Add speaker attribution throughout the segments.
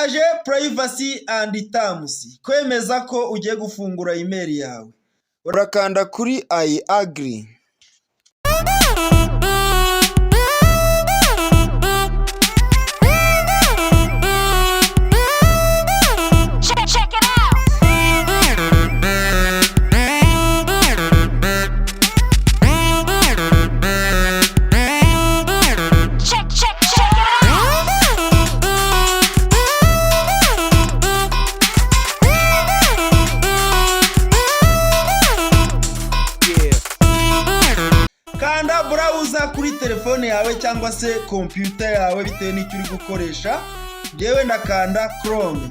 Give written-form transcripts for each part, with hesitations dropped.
Speaker 1: haje privacy and terms, kwemeza ko ugiye gufungura email yawe. Urakanda kuri I agree. Kanda browser kuri telefone yawe cyangwa se computer yawe bitewe n'icyo uri gukoresha. Yewe ndakanda Chrome.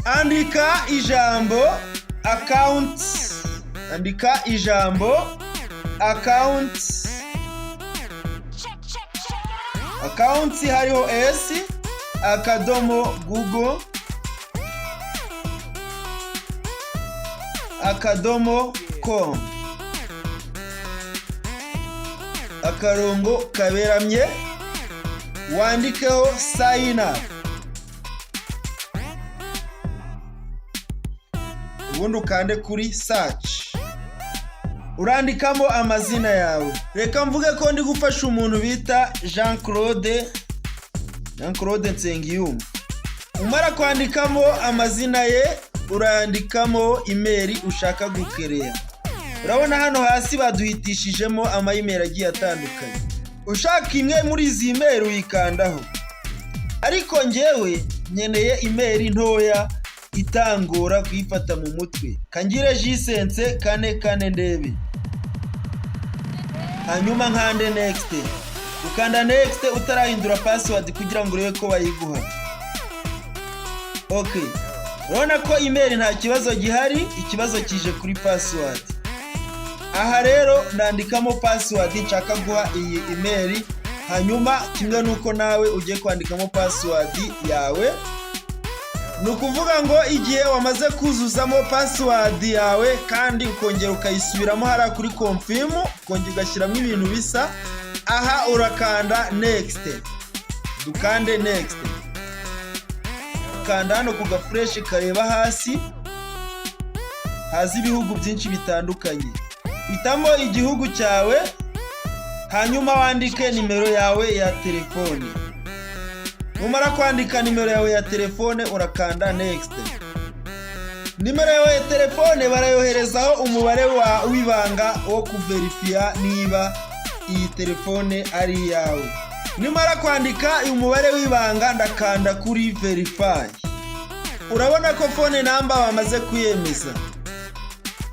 Speaker 1: Andika ijambo account. Andika ijambo account. Account hariho S akadomo Google akadomo com. Akarongo kaberamye wandikeho sign up. Ubundi ukande kuri search. Urandikamo amazina yawe. Reka mvuge ko ndi gufasha umuntu bita Jean Claude Nsengiyumva. Umara kwandikamo amazina ye, urandikamo email ushaka gukereya. Urabona hano hasi baduhitishijemo ama email agiye atandukanye. Ushaka imwe muri izi email uyikandaho. Ariko njyewe nkeneye email ntoya itangora kuyifata mu mutwe. Kangire jisense 44 ndebe. Hanyuma nkande next. Ukanda next utarahindura password kugira ngo urebe ko bayiguha. Okay. Urabona ko email nta kibazo gihari, ikibazo kije kuri password. Aha rero ndandikamo password nshaka guha iyi email, hanyuma kimwe nuko nawe ugiye kwandikamo password yawe. Nukuvuga ngo igihe wamaze kuzuzamo password yawe kandi ukongera ukayisubiramo hara kuri confirm, ukongera ugashyiramo ibintu bisa, aha urakanda next. Dukande next. Kanda hano ku gafresh kareba hasi. Hazi ibihugu byinshi bitandukanye. Hitamo igihugu cyawe, hanyuma wandike nimero yawe ya telefone. Numara kwandika nimero yawe ya telefone urakanda next. Nimero yawe ya telefone barayoherezaho umubare w'ibanga wo kuverifya niba iyi telefone ari yawe. Nimara kwandika umubare w'ibanga ndakanda kuri verify. Urabona ko phone number bamaze kuyemeza.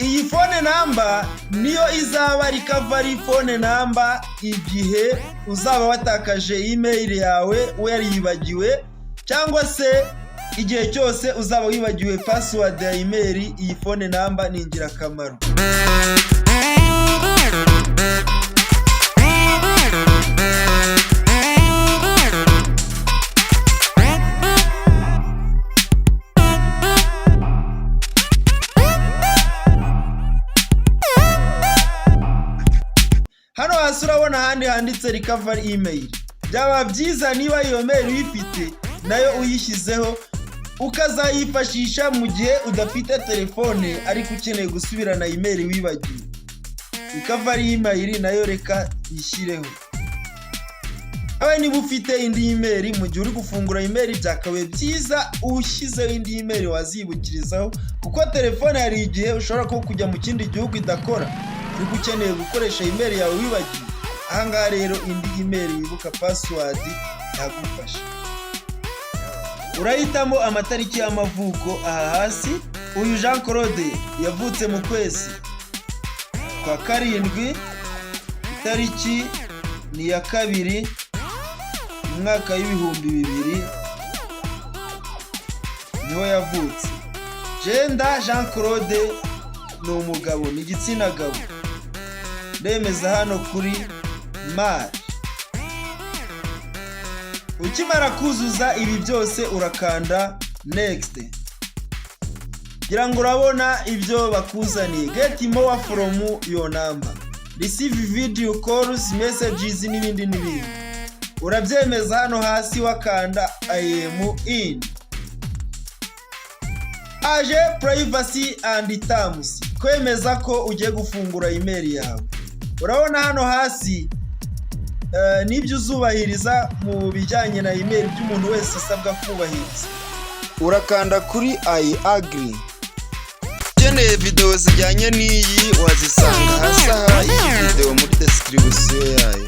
Speaker 1: Iyi phone number niyo izaba recovery phone number igihe uzaba watakaje email yawe wariyibagiwe, cyangwa se igihe cyose uzaba wibagiwe password ya email. Iyi phone number ni ingirakamaro. Hano hasi urabona handi handitse recovery email. Byaba byiza niba iyo email uyifite nayo uyishyizeho ukazayifashisha mu gihe udafite telefone ariko ukeneye gusubirana email wibagiwe. Recovery email nayo reka yishyireho. Awe niba ufite indi email mu gihe uri gufungura email byakabaye byiza ushyizeho indi email wazibukirizaho, kuko telefone hari igihe ushobora ko kujya mu kindi gihugu idakora ariko ukeneye gukoresha email yawe wibagiwe. Aha ngaha rero indi email wibuka password yagufasha. Urahitamo amatariki y'amavuko aha hasi. Uyu Jean Claude yavutse mu kwezi kwa 7, itariki ni ya 2 mu mwaka w'2000 niho yavutse. Gender Jean Claude ni umugabo, ni igitsina gabo. Ndemeza hano kuri mari. Ukimara kuzuza ibi byose urakanda next. Gira ngo urabona ibyo bakuzaniye. Get more from your number. Receive video calls, messages n'ibindi n'ibindi. urabyemeza hano hasi wakanda I am in. Aje privacy and terms, kwemeza ko ugiye gufungura email yawe. Urabona hano hasi nibyo uzubahiriza mu bijyanye na email by'umuntu wese asabwa kubahiriza. Urakanda kuri I agree. Ukeneye video zijyanye n'iyi wazisanga hasi aha iyi video muri description yayo.